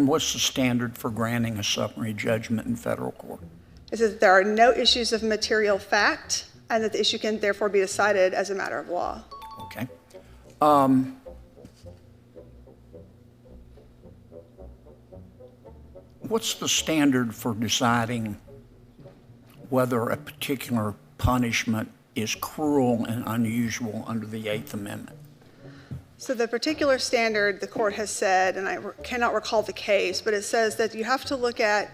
And what's the standard for granting a summary judgment in federal court? It says that there are no issues of material fact, and that the issue can therefore be decided as a matter of law. Okay. What's the standard for deciding whether a particular punishment is cruel and unusual under the Eighth Amendment? So the particular standard the court has said, and I cannot recall the case, but it says that you have to look at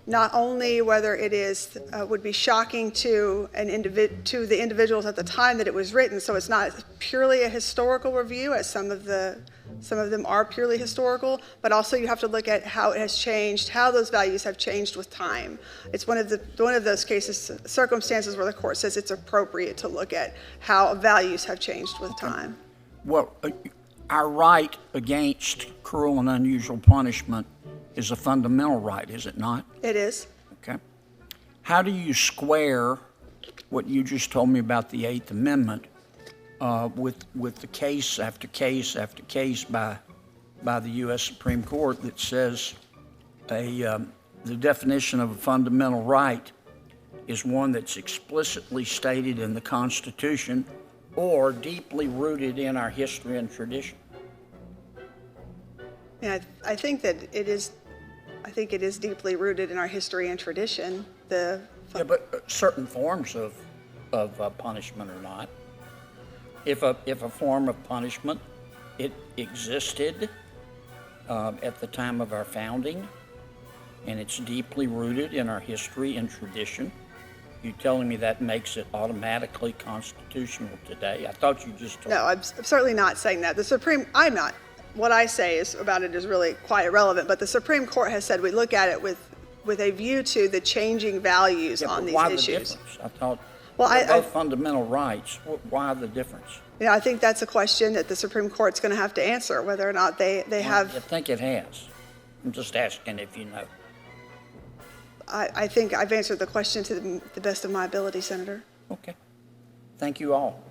not only whether it is would be shocking to the individuals at the time that it was written, so it's not purely a historical review, as some of them are purely historical, but also you have to look at how it has changed, how those values have changed with time. It's one of those cases, circumstances where the court says it's appropriate to look at how values have changed with time. Well, our right against cruel and unusual punishment is a fundamental right, is it not? It is. Okay. How do you square what you just told me about the Eighth Amendment with the case after case after case by the U.S. Supreme Court that says the definition of a fundamental right is one that's explicitly stated in the Constitution or deeply rooted in our history and tradition? Yeah, I think that it is. I think it is deeply rooted in our history and tradition. Yeah, but certain forms of punishment are not. If a form of punishment it existed at the time of our founding, and it's deeply rooted in our history and tradition, you telling me that makes it automatically constitutional today? I thought you just told me. No, I'm certainly not saying that. I'm not. What I say about it is really quite irrelevant, but the Supreme Court has said we look at it with a view to the changing values on these why issues. The difference? I thought both fundamental rights. Why the difference? I think that's a question that the Supreme Court's going to have to answer, whether or not they have. I think it has. I'm just asking if you know. I think I've answered the question to the best of my ability, Senator. Okay. Thank you all.